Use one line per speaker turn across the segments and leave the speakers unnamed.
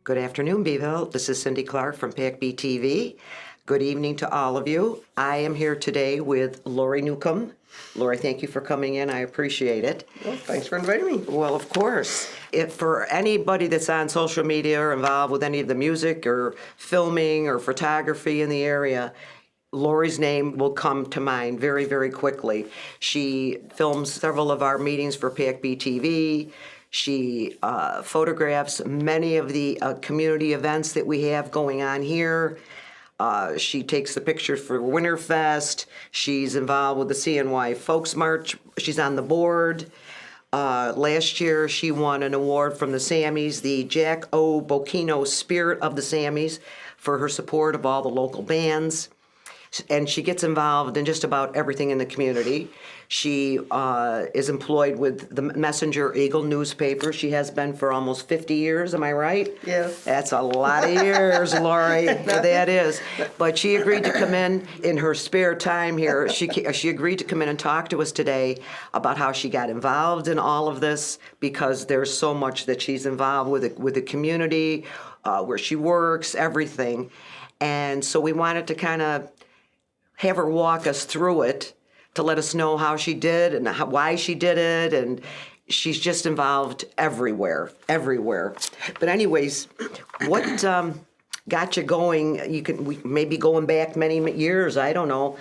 Good afternoon, Beeville. This is Cindy Clark from PAC-B TV. Good evening to all of you. I am here today with Lori Newcomb. Lori, thank you for coming in. I appreciate it.
Well, thanks for inviting me.
Well, of course. If for anybody that's on social media or involved with any of the music or filming or photography in the area, Lori's name will come to mind very, very quickly. She films several of our meetings for PAC-B TV. She photographs many of the community events that we have going on here. She takes the pictures for Winterfest. She's involved with the CNY Folks March. She's on the board. Last year, she won an award from the Sammys, the Jack O. Bocchino Spirit of the Sammys, for her support of all the local bands. And she gets involved in just about everything in the community. She is employed with the Messenger Eagle newspaper. She has been for almost 50 years, am I right?
Yes.
That's a lot of years, Lori. That is. But she agreed to come in her spare time here. She agreed to come in and talk to us today about how she got involved in all of this, because there's so much that she's involved with the community, where she works, everything. And so we wanted to kind of have her walk us through it to let us know how she did and why she did it, and she's just involved everywhere. But anyways, what got you going? We maybe going back many years, I don't know.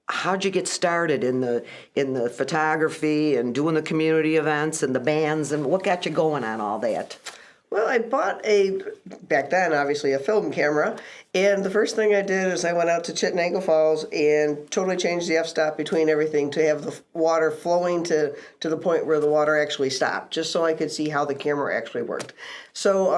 How'd you get started in the photography and doing the community events and the bands, and what got you going on all that?
Well, I bought back then, obviously, a film camera. And the first thing I did is I went out to Chittenden Falls and totally changed the f-stop between everything to have the water flowing to the point where the water actually stopped, just so I could see how the camera actually worked. So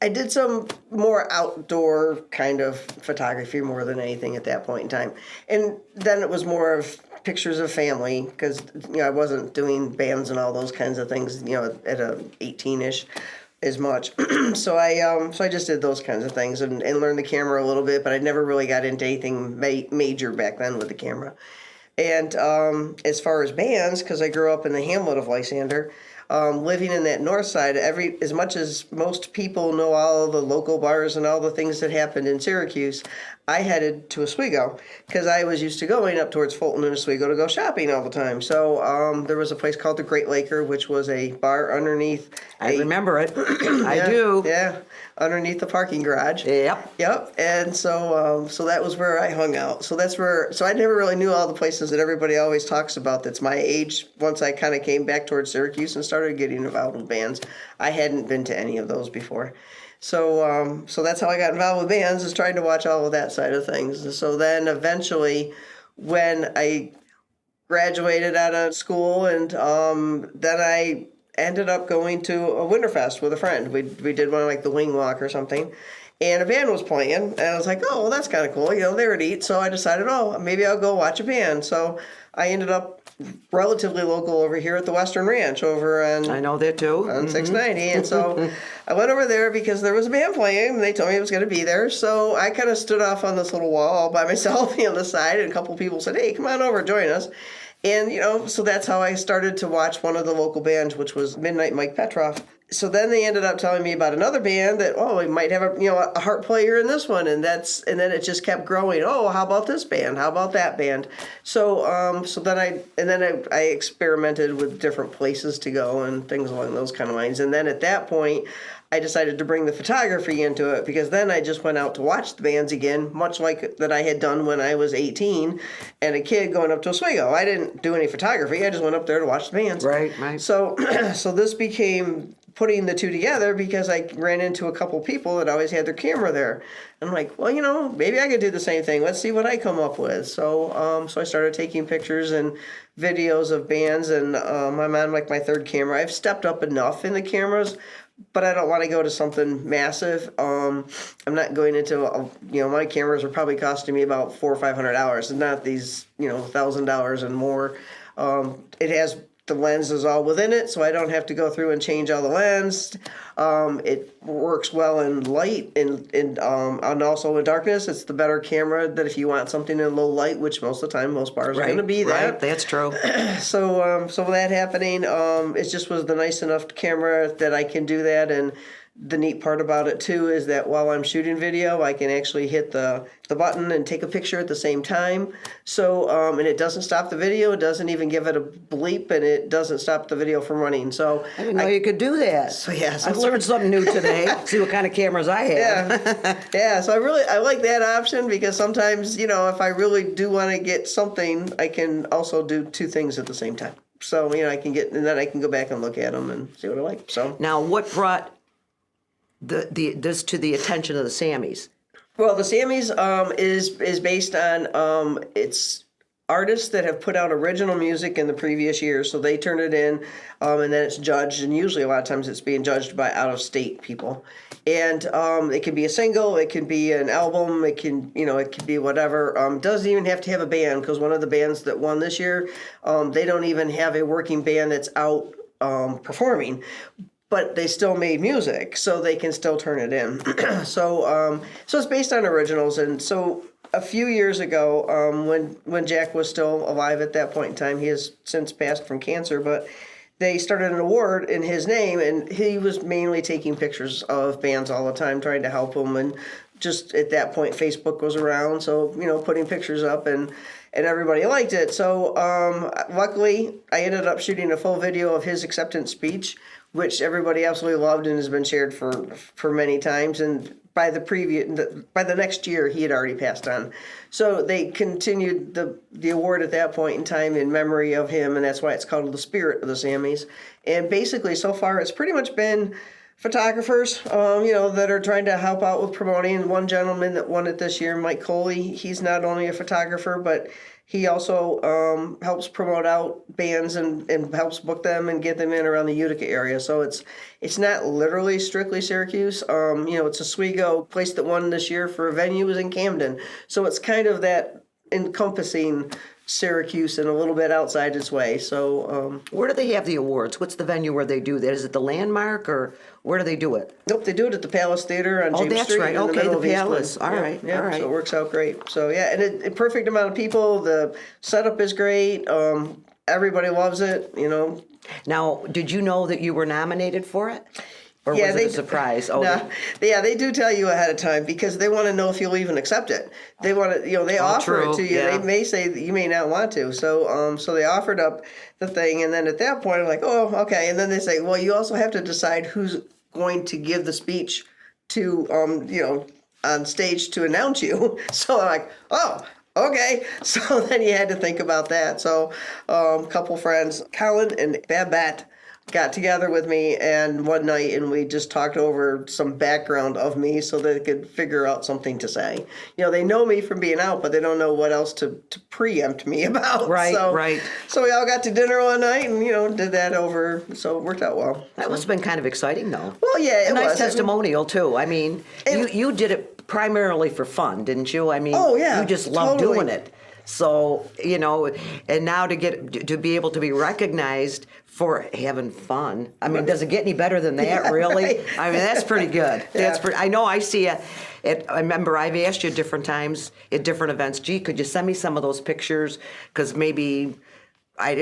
I did some more outdoor kind of photography more than anything at that point in time. And then it was more of pictures of family, because I wasn't doing bands and all those kinds of things, at a 18-ish. As much. So I just did those kinds of things and learned the camera a little bit, but I never really got into anything major back then with the camera. And as far as bands, because I grew up in the hamlet of Lysander, living in that north side, as much as most people know all the local bars and all the things that happened in Syracuse, I headed to Oswego because I was used to going up towards Fulton and Oswego to go shopping all the time. So there was a place called the Great Laker, which was a bar underneath.
I remember it. I do.
Yeah, underneath the parking garage.
Yep.
And so that was where I hung out. So I never really knew all the places that everybody always talks about. That's my age. Once I kind of came back towards Syracuse and started getting involved with bands, I hadn't been to any of those before. So that's how I got involved with bands, is trying to watch all of that side of things. And so then eventually, when I graduated out of school, and then I ended up going to a Winterfest with a friend. We did one like the Wing Walk or something, and a band was playing, and I was like, oh, well, that's kind of cool. They were neat. So I decided, maybe I'll go watch a band. So I ended up relatively local over here at the Western Ranch over on,
I know that too.
On 690. And so I went over there because there was a band playing and they told me it was going to be there. So I kind of stood off on this little wall all by myself on the side, and a couple people said, hey, come on over, join us. And, so that's how I started to watch one of the local bands, which was Midnight Mike Petroff. So then they ended up telling me about another band that, we might have a harp player in this one, and then it just kept growing. Oh, how about this band? How about that band? So then I experimented with different places to go and things along those kind of lines. And then at that point, I decided to bring the photography into it, because then I just went out to watch the bands again, much like that I had done when I was 18 and a kid going up to Oswego. I didn't do any photography. I just went up there to watch the bands.
Right.
So this became putting the two together, because I ran into a couple people that always had their camera there. And I'm like, well, maybe I could do the same thing. Let's see what I come up with. So I started taking pictures and videos of bands, and I'm on like my third camera. I've stepped up enough in the cameras, but I don't want to go to something massive. I'm not going into, my cameras are probably costing me about $400 or $500, and not these, $1,000 and more. It has the lens is all within it, so I don't have to go through and change all the lens. It works well in light and also in darkness. It's the better camera that if you want something in low light, which most of the time most bars are going to be that.
Right, that's true.
So with that happening, it just was the nice enough camera that I can do that. And the neat part about it too is that while I'm shooting video, I can actually hit the button and take a picture at the same time. So, and it doesn't stop the video. It doesn't even give it a bleep, and it doesn't stop the video from running. So
I didn't know you could do that.
So yeah, so
I've learned something new today. See what kind of cameras I have.
yeah. So I like that option because sometimes, you know, if I really do want to get something, I can also do two things at the same time. So, you know, and then I can go back and look at them and see what I like. So
Now, what brought this to the attention of the Sammys?
well, the Sammys is based on it's artists that have put out original music in the previous years, so they turn it in, and then it's judged, and usually a lot of times it's being judged by out-of-state people, and it can be a single, it can be an album, it can be whatever. Doesn't even have to have a band because one of the bands that won this year, they don't even have a working band that's out performing. But they still made music, so they can still turn it in. So it's based on originals, and so a few years ago, when Jack was still alive at that point in time, he has since passed from cancer, but they started an award in his name, and he was mainly taking pictures of bands all the time, trying to help them, and just at that point, Facebook was around, so, you know, putting pictures up, and everybody liked it. So luckily, I ended up shooting a full video of his acceptance speech, which everybody absolutely loved and has been shared for many times. And by the next year, he had already passed on. So they continued the award at that point in time in memory of him, and that's why it's called the Spirit of the Sammys. And basically, so far, it's pretty much been photographers, that are trying to help out with promoting. One gentleman that won it this year, Mike Coley, he's not only a photographer, but he also helps promote out bands and helps book them and get them in around the Utica area. So it's not literally strictly Syracuse. It's Oswego. Place that won this year for a venue was in Camden. So it's kind of that encompassing Syracuse and a little bit outside its way. So
where do they have the awards? What's the venue where they do that? Is it the Landmark, or where do they do it?
Nope, they do it at the Palace Theater on James
that's
Street.
right.
In the middle
The
of
Palace.
Eastwood.
All right.
So it works out great. So and a perfect amount of people. The setup is great. Everybody loves it.
Now, did you know that you were nominated for it? Or was it a surprise?
They do tell you ahead of time because they want to know if you'll even accept it. They want to, they offer it to you.
Yeah.
They may say that you may not want to. So, so they offered up the thing, and then at that point, I'm like, oh, okay. And then they say, well, you also have to decide who's going to give the speech to, on stage to announce you. So I'm like, oh. Okay, so then you had to think about that. So a couple friends, Colin and Babette, got together with me and one night, and we just talked over some background of me so they could figure out something to say. They know me from being out, but they don't know what else to preempt me about.
Right, right.
So we all got to dinner one night and, did that over, so it worked out well.
That must have been kind of exciting, though.
Well, yeah, it was.
A nice testimonial, too. I mean, you did it primarily for fun, didn't you? I mean,
oh, yeah,
you just love
totally.
doing it. So, and now to be able to be recognized for having fun. I mean, does it get any better than that,
Yeah,
really?
right.
I mean, that's pretty good.
Yeah.
I know I see it. I remember I've asked you different times at different events, gee, could you send me some of those pictures? Because maybe I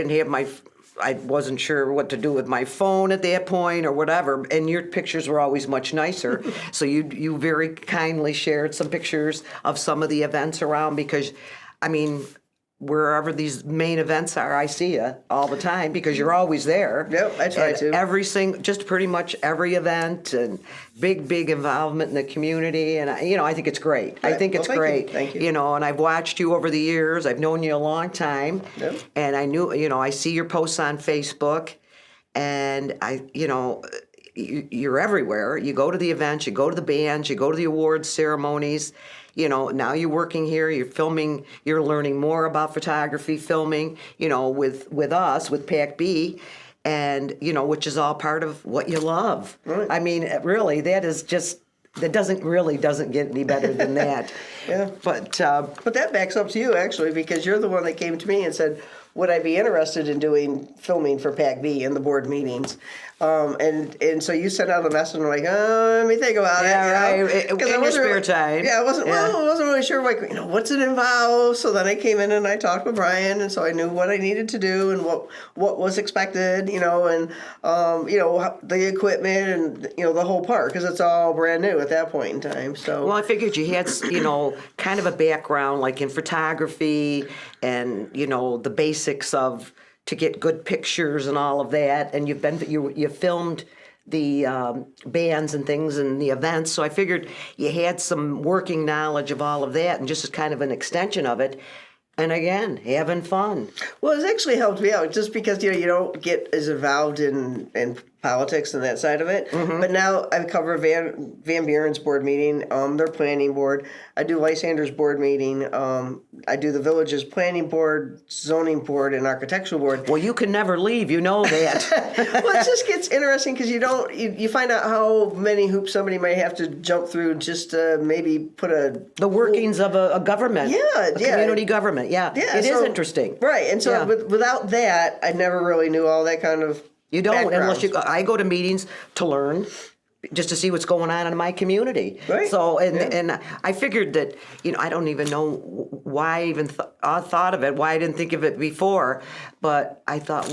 wasn't sure what to do with my phone at that point or whatever, and your pictures were always much nicer. So you very kindly shared some pictures of some of the events around because, I mean, wherever these main events are, I see you all the time because you're always there.
Yep, I try to.
Just pretty much every event and big involvement in the community, and I think it's great.
Right.
I think it's great.
Thank you.
And I've watched you over the years. I've known you a long time,
Yep.
and I knew, I see your posts on Facebook, and you're everywhere. You go to the events, you go to the bands, you go to the awards ceremonies. Now you're working here, you're filming, you're learning more about photography, filming, with us, with PAC-B, and, which is all part of what you love.
Right.
I mean, really, that doesn't get any better than that.
Yeah.
But
that backs up to you, actually, because you're the one that came to me and said, would I be interested in doing filming for PAC-B in the board meetings? And so you sent out a message and I'm like, let me think about it.
Right.
Because
In your spare time.
Yeah, I wasn't really sure, like, what's it involve? So then I came in and I talked with Brian, and so I knew what I needed to do and what was expected, and the equipment and the whole part, because it's all brand new at that point in time. So
Well, I figured you had, kind of a background like in photography and, the basics of to get good pictures and all of that. And you filmed the bands and things and the events. So I figured you had some working knowledge of all of that and just as kind of an extension of it. And again, having fun.
Well, it's actually helped me out just because you don't get as involved in politics and that side of it. But now I cover Van Buren's board meeting, their planning board. I do Lysander's board meeting. I do the village's planning board, zoning board, and architectural board.
Well, you can never leave. You know that.
Well, it just gets interesting because you find out how many hoops somebody might have to jump through just to maybe put
The workings of a government.
Yeah,
Community government. Yeah. It is interesting.
Right. And so without that, I never really knew all that kind of
You don't
background.
unless I go to meetings to learn, just to see what's going on in my community.
Right.
So and I figured that I don't even know why I even thought of it, why I didn't think of it before, but I thought,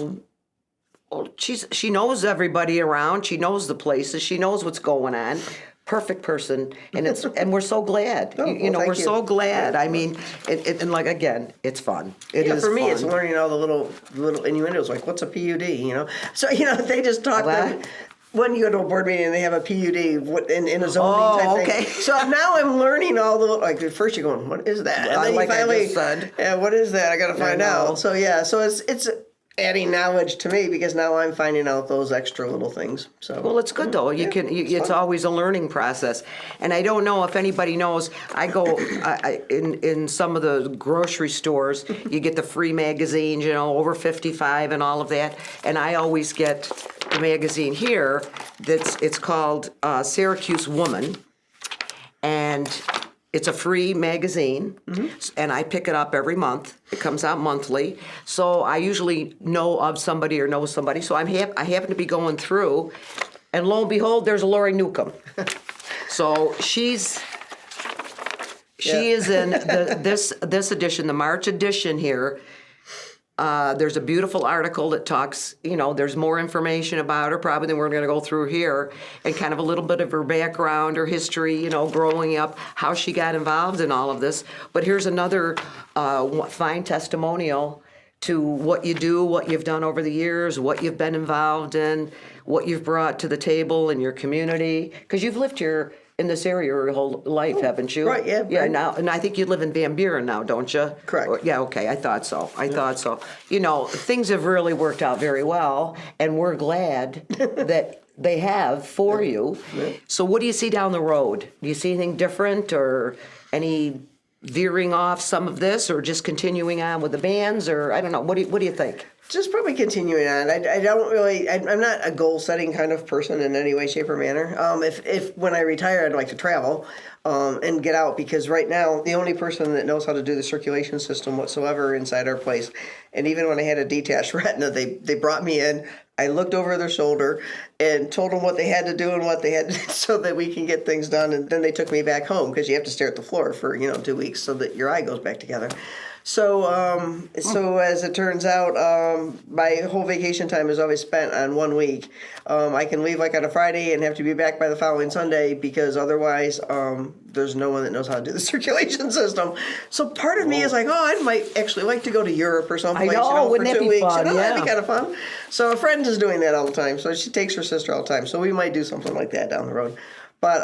well, she knows everybody around, she knows the places, she knows what's going on. Perfect person, and we're so glad. We're so glad. I mean, and like again, it's fun. It is
for me,
fun.
it's learning all the little innuendos, like what's a PUD, So they just talk them. When you go to a board meeting and they have a PUD in a zoning type
okay.
thing. So now I'm learning all the, like at first you're going, what is that? And then
like
you finally,
I just said.
Yeah, what is that? I got to find out. So so it's adding knowledge to me because now I'm finding out those extra little things. So
Well, it's good though. It's always a learning process. And I don't know if anybody knows. I go in some of the grocery stores. You get the free magazines, over 55 and all of that. And I always get the magazine here. It's called Syracuse Woman, and it's a free magazine, and I pick it up every month. It comes out monthly, so I usually know of somebody or know somebody. So I happen to be going through, and lo and behold, there's Lori Newcomb. So she is in this edition, the March edition here. There's a beautiful article that talks, there's more information about her probably than we're going to go through here, and kind of a little bit of her background, her history, growing up, how she got involved in all of this. But here's another fine testimonial to what you do, what you've done over the years, what you've been involved in, what you've brought to the table in your community, because you've lived here in this area your whole life, haven't you?
Right, yeah.
Yeah, now, and I think you live in Van Buren now, don't you?
Correct.
Yeah, okay, I thought so. Thought so. Things have really worked out very well, and we're glad that they have for you.
Yeah.
So what do you see down the road? Do you see anything different or any veering off some of this, or just continuing on with the bands, or I don't know, what do you think?
Just probably continuing on. I don't really. I'm not a goal setting kind of person in any way, shape, or manner. If when I retire, I'd like to travel and get out, because right now the only person that knows how to do the circulation system whatsoever inside our place, and even when I had a detached retina, they brought me in. I looked over their shoulder and told them what they had to do and what they had to do so that we can get things done. And then they took me back home because you have to stare at the floor for 2 weeks so that your eye goes back together. So, so as it turns out, my whole vacation time is always spent on 1 week. I can leave like on a Friday and have to be back by the following Sunday because otherwise, there's no one that knows how to do the circulation system. So part of me is like, I might actually like to go to Europe or someplace,
I know,
for
wouldn't that
2
be
weeks.
fun?
That'd be
Yeah.
kind of fun. So a friend is doing that all the time. So she takes her sister all the time. So we might do something like that down the road. But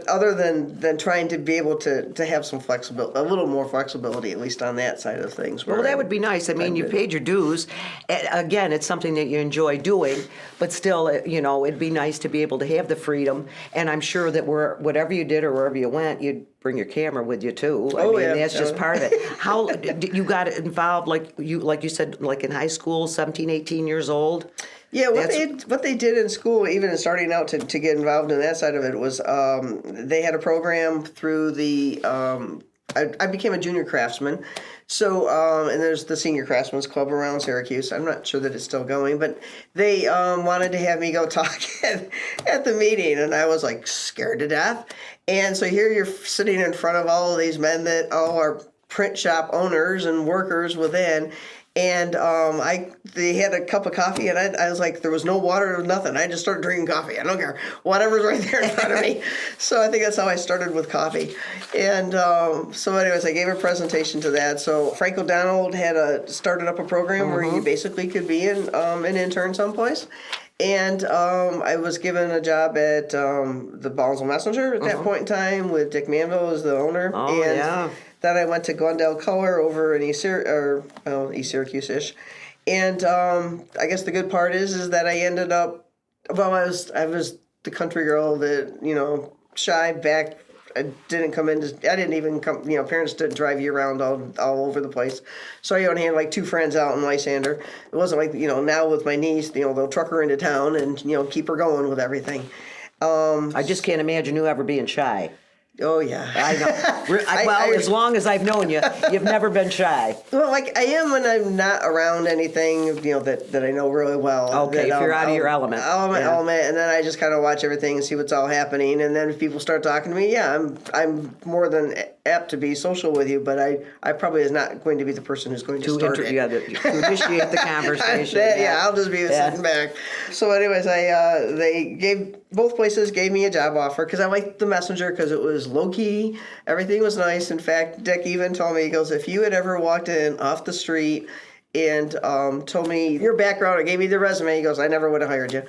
other than trying to be able to have some flexibility, a little more flexibility, at least on that side of things.
Well, that would be nice. I mean, you paid your dues. Again, it's something that you enjoy doing, but still, it'd be nice to be able to have the freedom. And I'm sure that whatever you did or wherever you went, you'd bring your camera with you too. I mean, that's just part of it. How you got involved, like you said, like in high school, 17, 18 years old?
Yeah, what they did in school, even in starting out to get involved in that side of it, was they had a program through the I became a junior craftsman. So, and there's the senior craftsmen's club around Syracuse. I'm not sure that it's still going, but they wanted to have me go talk at the meeting, and I was like scared to death. And so here you're sitting in front of all of these men that all are print shop owners and workers within. And they had a cup of coffee, and I was like, there was no water or nothing. I just started drinking coffee. I don't care. Whatever's right there in front of me. So I think that's how I started with coffee. And so anyways, I gave a presentation to that. So Frank O'Donnell had started up a program where you basically could be an intern someplace. And I was given a job at the Balls and Messenger at that point in time with Dick Manville as the owner.
Oh,
and
yeah.
Then I went to Glendale Color over in East Syracuse-ish. And I guess the good part is that I ended up, well, I was the country girl that, shy back. I didn't even come, parents didn't drive you around all over the place. So I only had like 2 friends out in Lysander. It wasn't like, now with my niece, they'll truck her into town and, keep her going with everything.
I just can't imagine you ever being shy.
Oh, yeah.
I know. As long as I've known you, you've never been shy.
Well, like I am when I'm not around anything, that I know really well.
Okay, if you're out of your element.
Out of my element, and then I just kind of watch everything and see what's all happening. And then if people start talking to me, I'm more than apt to be social with you, but I probably is not going to be the person who's going to start it.
To initiate the conversation.
I'll just be sitting back. So anyways, both places gave me a job offer because I liked the Messenger because it was low key. Everything was nice. In fact, Dick even told me, he goes, if you had ever walked in off the street and told me your background or gave me the resume, he goes, I never would have hired you.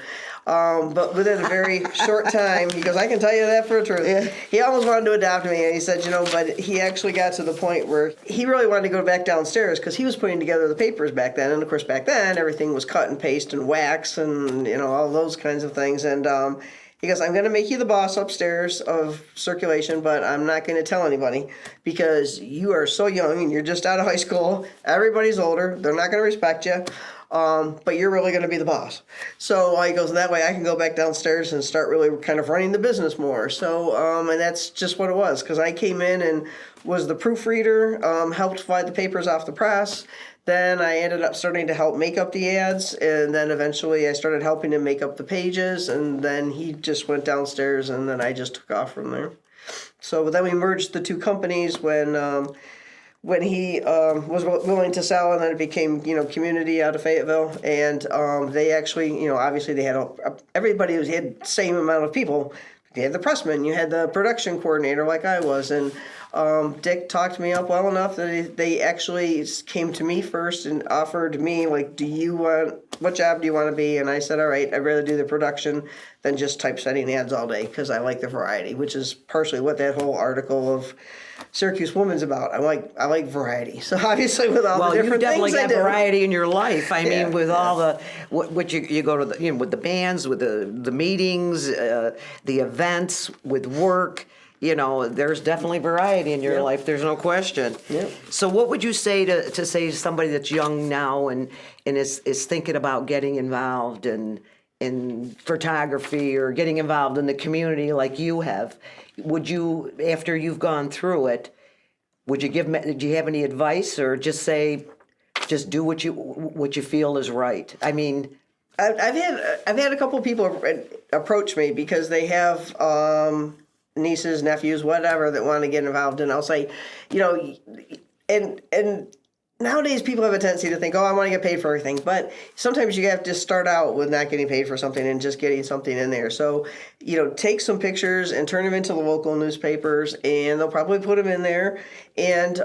But within a very short time, he goes, I can tell you that for the truth. Yeah. He almost wanted to adopt me, and he said, but he actually got to the point where he really wanted to go back downstairs because he was putting together the papers back then. And of course, back then, everything was cut and paste and wax and, all those kinds of things. And he goes, I'm going to make you the boss upstairs of circulation, but I'm not going to tell anybody because you are so young and you're just out of high school. Everybody's older. They're not going to respect you. But you're really going to be the boss. So he goes, that way I can go back downstairs and start really kind of running the business more. So, and that's just what it was, because I came in and was the proofreader, helped fly the papers off the press. Then I ended up starting to help make up the ads, and then eventually I started helping him make up the pages, and then he just went downstairs, and then I just took off from there. So then we merged the 2 companies when he was willing to sell, and then it became, Community out of Fayetteville, and they actually, obviously they had everybody had the same amount of people. You had the pressman, you had the production coordinator like I was, and Dick talked me up well enough that they actually came to me first and offered me, like, what job do you want to be? And I said, all right, I'd rather do the production than just typesetting ads all day because I like the variety, which is partially what that whole article of Syracuse Woman's about. I like variety. So obviously with all the different things I do. Well, you definitely got
variety in your life. I mean, with all the, what you go to, with the bands, with the meetings, the events, with work, there's definitely variety in your life. There's no question.
Yep.
So what would you say to somebody that's young now and is thinking about getting involved in photography or getting involved in the community like you have? Would you, after you've gone through it, do you have any advice, or just say, just do what you feel is right? I mean,
I've had a couple of people approach me because they have nieces, nephews, whatever, that want to get involved, and I'll say, and nowadays people have a tendency to think, I want to get paid for everything, but sometimes you have to start out with not getting paid for something and just getting something in there. So, take some pictures and turn them into the local newspapers, and they'll probably put them in there, and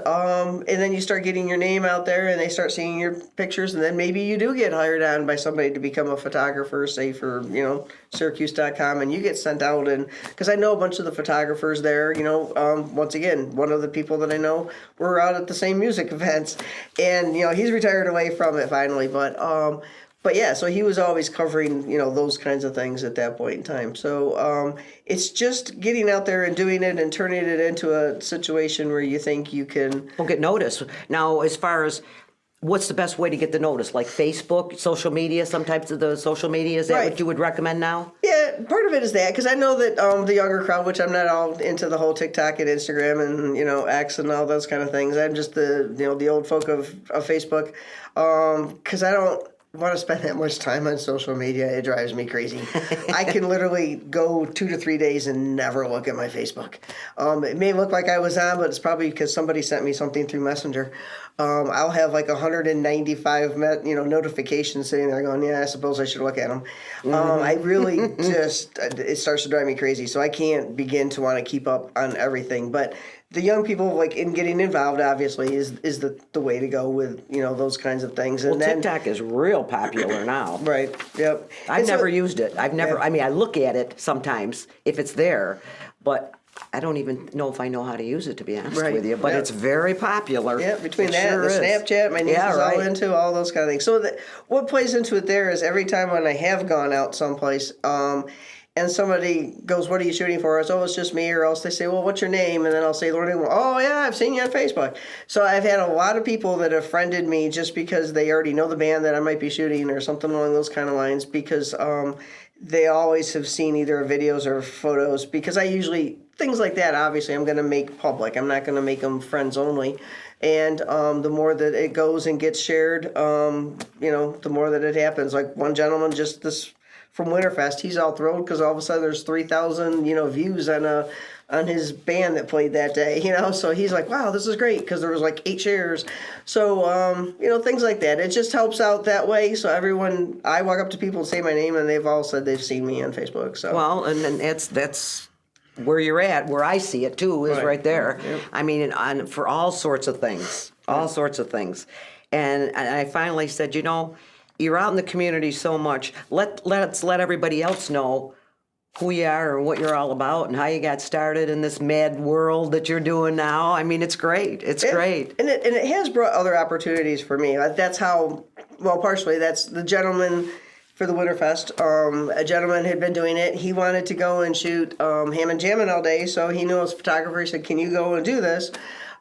then you start getting your name out there, and they start seeing your pictures, and then maybe you do get hired on by somebody to become a photographer, say for, Syracuse.com, and you get sent out, and because I know a bunch of the photographers there, once again, one of the people that I know, we're out at the same music events, and he's retired away from it finally, but yeah, so he was always covering, those kinds of things at that point in time. So it's just getting out there and doing it and turning it into a situation where you think you can...
Well, get noticed. Now, as far as what's the best way to get the notice? Like Facebook, social media, some types of the social media? Is that
Right.
what you would recommend now?
Yeah, part of it is that because I know that the younger crowd, which I'm not all into the whole TikTok and Instagram and X and all those kind of things. I'm just the old folk of Facebook because I don't want to spend that much time on social media. It drives me crazy. I can literally go 2 to 3 days and never look at my Facebook. It may look like I was on, but it's probably because somebody sent me something through Messenger. I'll have like 195 notifications sitting there going, yeah, I suppose I should look at them. I really just, it starts to drive me crazy. So I can't begin to want to keep up on everything. But the young people, like in getting involved, obviously, is the way to go with, those kinds of things. And
Well, TikTok is real popular now.
Right, yep.
I've never used it. I've never,
Yeah.
I mean, I look at it sometimes if it's there, but I don't even know if I know how to use it, to be honest
Right,
with you. But
yeah.
it's very popular.
Yeah, between
It
that
sure
and the
is.
Snapchat, my niece
Yeah,
is
right.
all into all those kind of things. So what plays into it there is every time when I have gone out someplace, and somebody goes, "What are you shooting for?" I say, "Oh, it's just me," or else they say, "Well, what's your name?" And then I'll say, "Lord, oh yeah, I've seen you on Facebook." So I've had a lot of people that have friended me just because they already know the band that I might be shooting or something along those kind of lines because they always have seen either videos or photos because I usually things like that. Obviously, I'm going to make public. I'm not going to make them friends only. And the more that it goes and gets shared, the more that it happens. Like one gentleman just this from Winterfest, he's all thrilled because all of a sudden there's 3,000 views on his band that played that day. So he's like, wow, this is great because there was like 8 shares. So things like that. It just helps out that way. So everyone, I walk up to people and say my name, and they've all said they've seen me on Facebook. So
Well, and then that's where you're at, where I see it too, is right there.
Yep.
I mean, for all sorts of things, And I finally said, you're out in the community so much. Let's let everybody else know who you are and what you're all about and how you got started in this mad world that you're doing now. I mean, it's great. It's great.
And it has brought other opportunities for me. That's how, partially, that's the gentleman for the Winterfest. A gentleman had been doing it. He wanted to go and shoot Hammond Jammin' all day, so he knew as a photographer. He said, can you go and do this?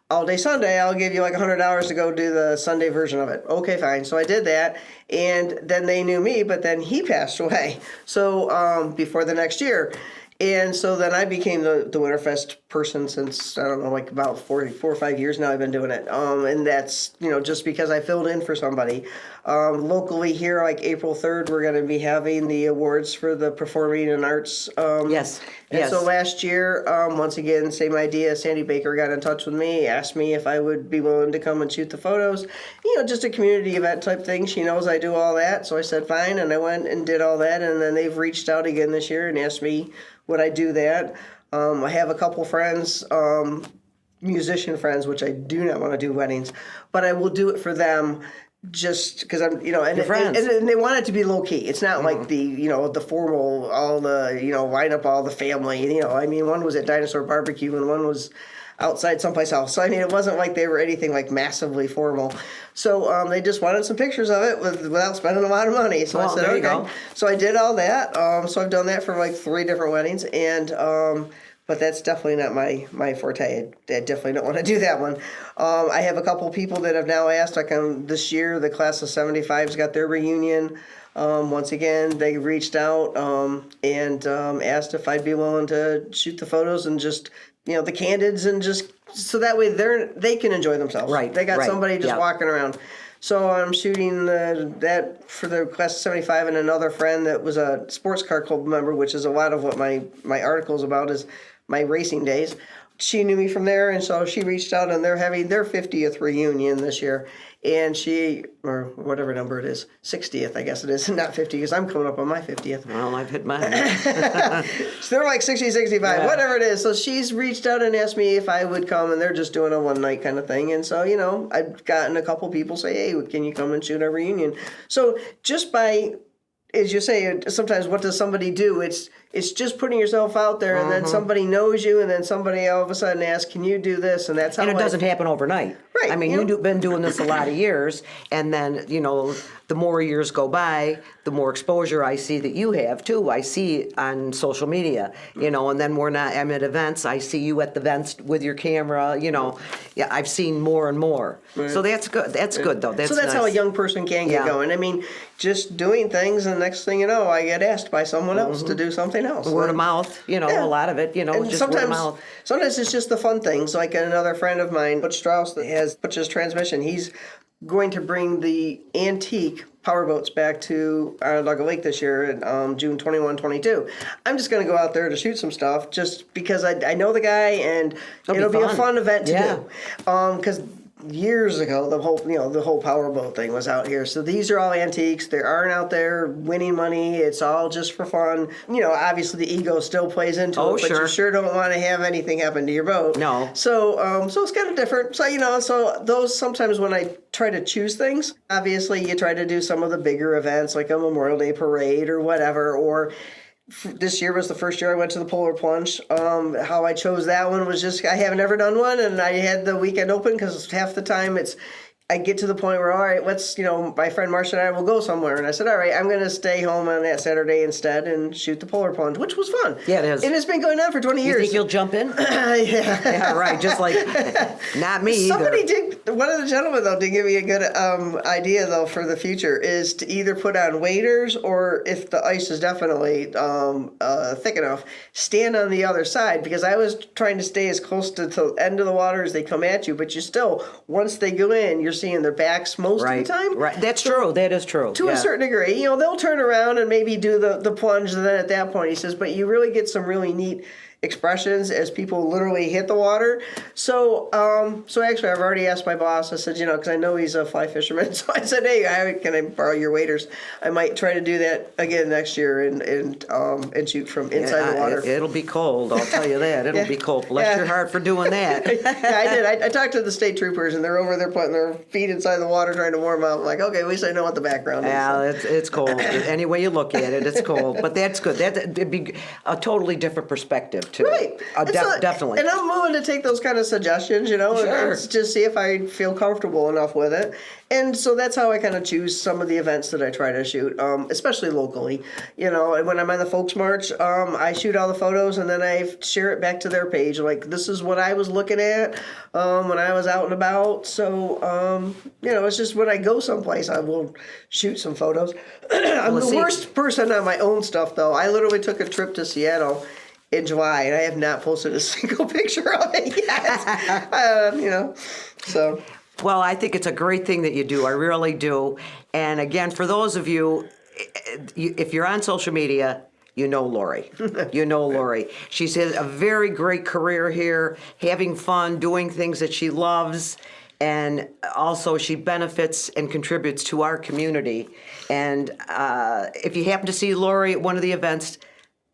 All day Sunday, I'll give you like $100 to go do the Sunday version of it. Okay, fine. So I did that, and then they knew me, but then he passed away. So before the next year. And so then I became the Winterfest person since, I don't know, like about 4 or 5 years now I've been doing it. And that's, just because I filled in for somebody. Locally here, like April 3rd, we're going to be having the awards for the Performing and Arts.
Yes.
And so last year, once again, same idea. Sandy Baker got in touch with me, asked me if I would be willing to come and shoot the photos. Just a community event type thing. She knows I do all that. So I said, fine. And I went and did all that. And then they've reached out again this year and asked me would I do that. I have a couple friends, musician friends, which I do not want to do weddings, but I will do it for them. Just because I'm, and they want it to be low key. It's not like the, the formal, all the, line up all the family. I mean, one was at Dinosaur Barbecue and one was outside someplace else. So I mean, it wasn't like they were anything like massively formal. So they just wanted some pictures of it without spending a lot of money. So I said,
there you
okay.
go.
So I did all that. So I've done that for like 3 different weddings, and but that's definitely not my forte. I definitely don't want to do that one. I have a couple people that have now asked, like this year, the class of 75's got their reunion. Once again, they reached out and asked if I'd be willing to shoot the photos and just, the candids, and just so that way they can enjoy themselves.
Right.
They got somebody just
yeah.
walking around. So I'm shooting that for the class of 75, and another friend that was a sports car club member, which is a lot of what my article is about, is my racing days. She knew me from there, and so she reached out, and they're having their 50th reunion this year. And she, or whatever number it is, 60th, I guess it is, not 50, because I'm coming up on my 50th.
Well, I've hit mine.
So they're like 60, 65, whatever it is. So she's reached out and asked me if I would come, and they're just doing a one-night kind of thing. And so, I've gotten a couple people say, hey, can you come and shoot our reunion? So just by, as you say, sometimes what does somebody do? It's It's just putting yourself out there, and then somebody knows you, and then somebody all of a sudden asks, "Can you do this?" And that's how.
And it doesn't happen overnight.
Right,
I mean, you've been doing this a lot of years, and then, the more years go by, the more exposure I see that you have, too. I see on social media, and then I'm at events, I see you at the events with your camera, Yeah, I've seen more and more.
Right.
So that's good. That's good, though.
So that's how a
nice.
young person can get
Yeah.
going. I mean, just doing things, and next thing you know, I get asked by someone else to do something else.
Word of mouth,
Yeah.
a lot of it,
And
just word of mouth.
sometimes it's just the fun things. Like another friend of mine, Butch Strauss, that has Butch's Transmission. He's going to bring the antique powerboats back to Onondaga Lake this year in June 21, 22. I'm just going to go out there to shoot some stuff just because I know the guy, and it'll be a fun event to do. Because years ago, the whole powerboat thing was out here. So these are all antiques. They aren't out there winning money. It's all just for fun. Obviously the ego still plays into it, but
sure.
you sure don't want to have anything happen to your boat.
No.
So it's kind of different. So so those sometimes when I try to choose things, obviously you try to do some of the bigger events like a Memorial Day parade or whatever, or this year was the first year I went to the Polar Plunge. How I chose that one was just I haven't ever done one, and I had the weekend open because half the time I get to the point where, all right, let's, my friend Marcia and I will go somewhere. And I said, all right, I'm going to stay home on that Saturday instead and shoot the Polar Plunge, which was fun.
Yeah, it is.
And it's been going on for 20 years.
You think you'll jump in?
Yeah.
Yeah, right. Just like, not me
Somebody
either.
one of the gentlemen, though, did give me a good idea, though, for the future, is to either put on waders or, if the ice is definitely thick enough, stand on the other side, because I was trying to stay as close to the end of the water as they come at you, but you still, once they go in, you're seeing their backs most of the time.
Right. That's true. That is true.
To a certain degree. They'll turn around and maybe do the plunge, and then at that point, he says, but you really get some really neat expressions as people literally hit the water. So actually, I've already asked my boss. I said, because I know he's a fly fisherman. So I said, hey, can I borrow your waders? I might try to do that again next year and shoot from inside the water.
It'll be cold. I'll tell you that. It'll be cold. Bless your heart for doing that.
Yeah, I did. I talked to the state troopers, and they're over there putting their feet inside the water trying to warm up. I'm like, okay, at least I know what the background is.
Yeah, it's cold. Any way you look at it, it's cold. But that's good. It'd be a totally different perspective, too.
Right.
Definitely.
And I'm willing to take those kind of suggestions,
Sure.
and just see if I feel comfortable enough with it. And so that's how I kind of choose some of the events that I try to shoot, especially locally. When I'm on the Folks March, I shoot all the photos, and then I share it back to their page. Like, this is what I was looking at when I was out and about. So, it's just when I go someplace, I will shoot some photos. I'm the worst person on my own stuff, though. I literally took a trip to Seattle in July, and I have not posted a single picture of it yet. So.
Well, I think it's a great thing that you do. I really do. And again, for those of you, if you're on social media, you know Lori. You know Lori. She's had a very great career here, having fun, doing things that she loves. And also she benefits and contributes to our community. And if you happen to see Lori at one of the events,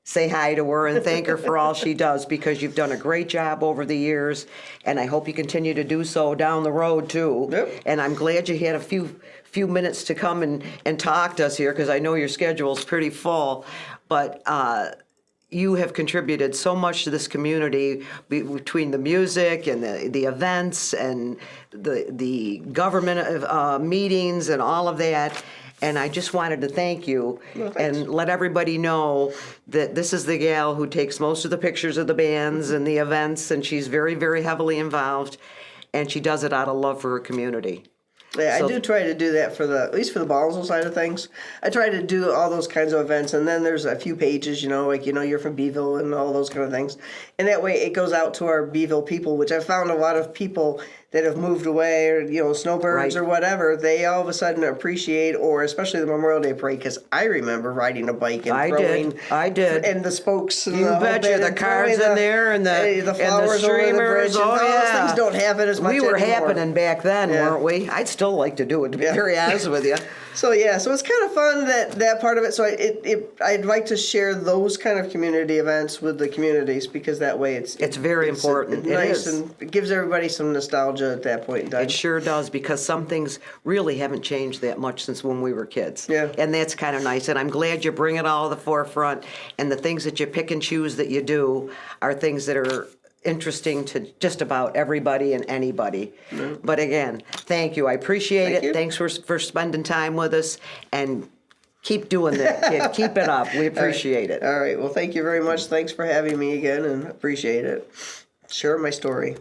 say hi to her and thank her for all she does, because you've done a great job over the years, and I hope you continue to do so down the road too.
Yep.
And I'm glad you had a few minutes to come and talk to us here, because I know your schedule's pretty full. But you have contributed so much to this community between the music and the events and the government meetings and all of that. And I just wanted to thank you and let everybody know that this is the gal who takes most of the pictures of the bands and the events, and she's very, very heavily involved, and she does it out of love for her community.
Yeah, I do try to do that at least for the Ballsville side of things. I try to do all those kinds of events, and then there's a few pages, you're from Beeville and all those kind of things. And that way it goes out to our Beeville people, which I found a lot of people that have moved away, or, snowbirds or whatever, they all of a sudden appreciate, or especially the Memorial Day Parade, because I remember riding a bike and throwing.
I did.
And the spokes. And
you betcha, the cards in there and the
flowers
streamers.
Over the bridge.
Oh,
Those things don't happen as much
We were
anymore.
happening back then, weren't we? I'd still like to do it, to be very honest with you.
So yeah, so it's kind of fun that part of it. So I'd like to share those kind of community events with the communities because that way it's
very important.
It's
It
nice
is.
and it gives everybody some nostalgia at that point in time.
It sure does, because some things really haven't changed that much since when we were kids.
Yeah.
And that's kind of nice. And I'm glad you bring it all to the forefront. And the things that you pick and choose that you do are things that are interesting to just about everybody and anybody. But again, thank you. I appreciate
Thank
it.
you.
Thanks for spending time with us. And keep doing that, kid. Keep it up. We appreciate it.
All right. Well, thank you very much. Thanks for having me again, and appreciate it. Share my story.